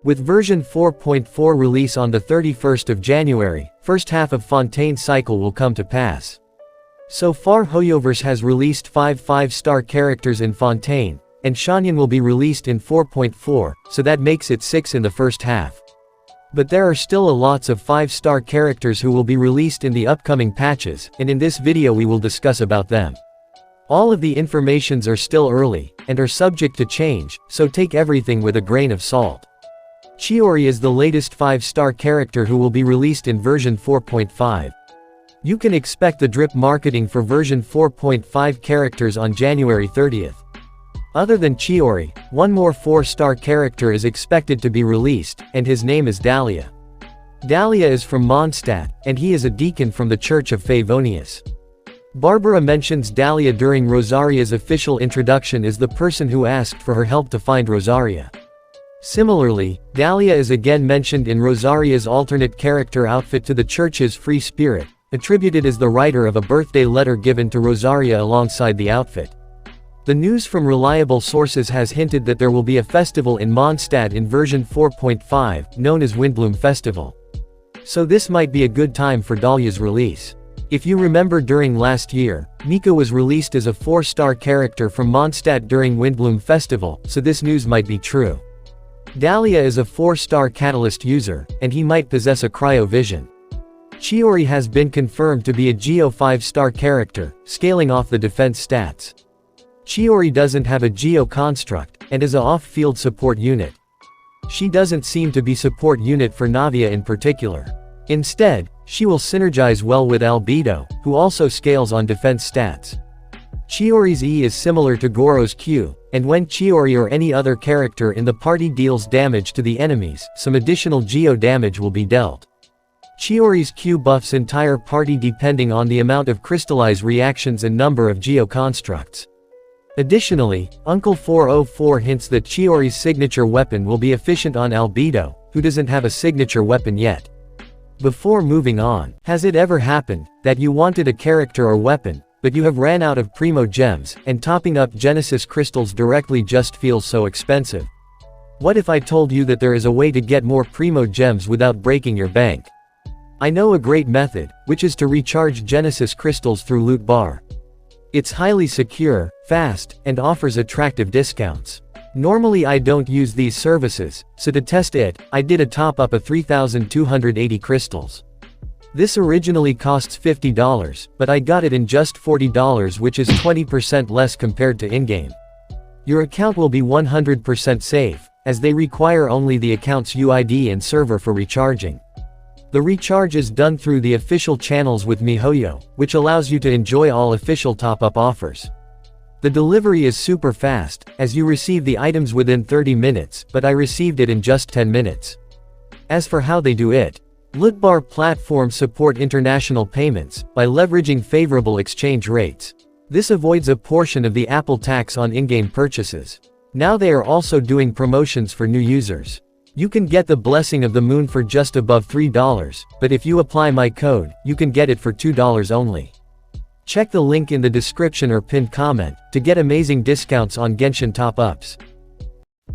With version 4.4 release on the 31st of January, first half of Fontaine cycle will come to pass. So far Hoyoverse has released 5 5-star characters in Fontaine, and xianyun will be released in 4.4, so that makes it 6 in the first half. But there are still lots of 5-star characters who will be released in the upcoming patches, and in this video we will discuss about them. All of the informations are still early, and are subject to change, so take everything with a grain of salt. Chiori is the latest 5-star character who will be released in version 4.5. You can expect the drip marketing for version 4.5 characters on January 30th. Other than Chiori, one more 4-star character is expected to be released, and his name is Dahlia. Dahlia is from Mondstadt, and he is a deacon from the Church of Favonius. Barbara mentions Dahlia during Rosaria's official introduction as the person who asked for her help to find Rosaria. Similarly, Dahlia is again mentioned in Rosaria's alternate character outfit to the Church's free spirit, attributed as the writer of a birthday letter given to Rosaria alongside the outfit. The news from reliable sources has hinted that there will be a festival in Mondstadt in version 4.5, known as Windbloom Festival. So this might be a good time for Dahlia's release. If you remember during last year, Mika was released as a 4-star character from Mondstadt during Windbloom Festival, so this news might be true. Dahlia is a 4-star catalyst user, and he might possess a cryo vision. Chiori has been confirmed to be a Geo 5-star character, scaling off the defense stats. Chiori doesn't have a Geo construct, and is a off-field support unit. She doesn't seem to be support unit for Navia in particular. Instead, she will synergize well with Albedo, who also scales on defense stats. Chiori's E is similar to Goro's Q, and when Chiori or any other character in the party deals damage to the enemies, some additional Geo damage will be dealt. Chiori's Q buffs entire party depending on the amount of crystallize reactions and number of Geo constructs. Additionally, Uncle 404 hints that Chiori's signature weapon will be efficient on Albedo, who doesn't have a signature weapon yet. Before moving on, has it ever happened that you wanted a character or weapon, but you have ran out of Primo gems, and topping up Genesis crystals directly just feels so expensive? What if I told you that there is a way to get more Primo gems without breaking your bank? I know a great method, which is to recharge Genesis crystals through Loot Bar. It's highly secure, fast, and offers attractive discounts. Normally I don't use these services, so to test it, I did a top-up of 3,280 crystals. This originally costs $50, but I got it in just $40, which is 20% less compared to in-game. Your account will be 100% safe, as they require only the account's UID and server for recharging. The recharge is done through the official channels with miHoyo, which allows you to enjoy all official top-up offers. The delivery is super fast, as you receive the items within 30 minutes, but I received it in just 10 minutes. As for how they do it, Lootbar platforms support international payments, by leveraging favorable exchange rates. This avoids a portion of the Apple tax on in-game purchases. Now they are also doing promotions for new users. You can get the Blessing of the Moon for just above $3, but if you apply my code, you can get it for $2 only. Check the link in the description or pinned comment, to get amazing discounts on Genshin top-ups.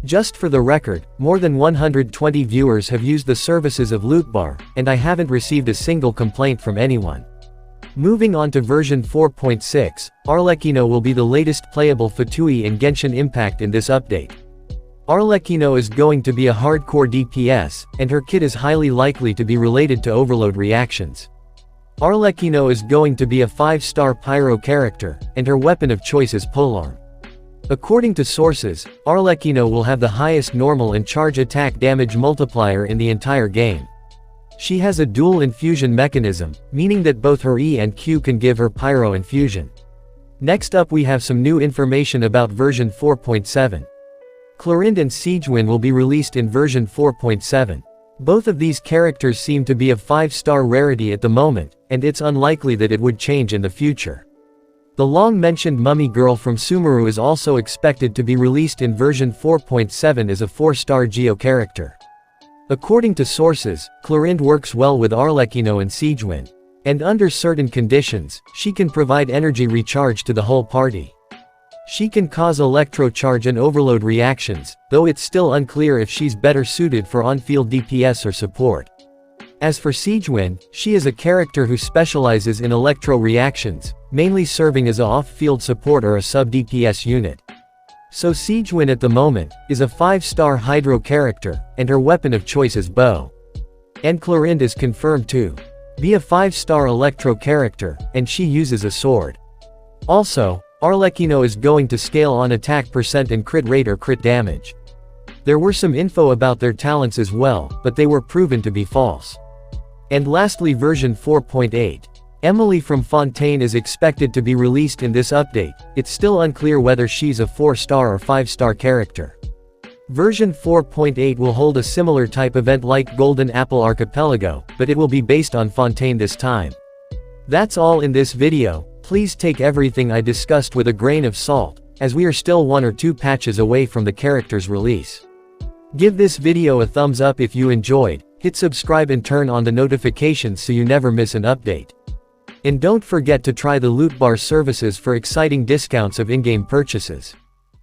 Just for the record, more than 120 viewers have used the services of Lootbar, and I haven't received a single complaint from anyone. Moving on to version 4.6, Arlecchino will be the latest playable Fatui in Genshin Impact in this update. Arlecchino is going to be a hardcore DPS, and her kit is highly likely to be related to overload reactions. Arlecchino is going to be a 5-star pyro character, and her weapon of choice is polearm. According to sources, Arlecchino will have the highest normal and charge attack damage multiplier in the entire game. She has a dual infusion mechanism, meaning that both her E and Q can give her pyro infusion. Next up we have some new information about version 4.7. Clorinde and Sigewinne will be released in version 4.7. Both of these characters seem to be a 5-star rarity at the moment, and it's unlikely that it would change in the future. The long-mentioned mummy girl from Sumeru is also expected to be released in version 4.7 as a 4-star Geo character. According to sources, Clorinde works well with Arlecchino and Sigewinne. And under certain conditions, she can provide energy recharge to the whole party. She can cause electrocharge and overload reactions, though it's still unclear if she's better suited for on-field DPS or support. As for Sigewinne, she is a character who specializes in electro reactions, mainly serving as a off-field support or a sub-DPS unit. So Sigewinne at the moment is a 5-star Hydro character, and her weapon of choice is bow. And Clorinde is confirmed to be a 5-star Electro character, and she uses a sword. Also, Arlecchino is going to scale on attack percent and crit rate or crit damage. There were some info about their talents as well, but they were proven to be false. And lastly, version 4.8. Emily from Fontaine is expected to be released in this update. It's still unclear whether she's a 4-star or 5-star character. Version 4.8 will hold a similar type event like Golden Apple Archipelago, but it will be based on Fontaine this time. That's all in this video. Please take everything I discussed with a grain of salt, as we are still 1 or 2 patches away from the character's release. Give this video a thumbs up if you enjoyed, hit subscribe and turn on the notifications so you never miss an update. And don't forget to try the loot bar services for exciting discounts of in-game purchases.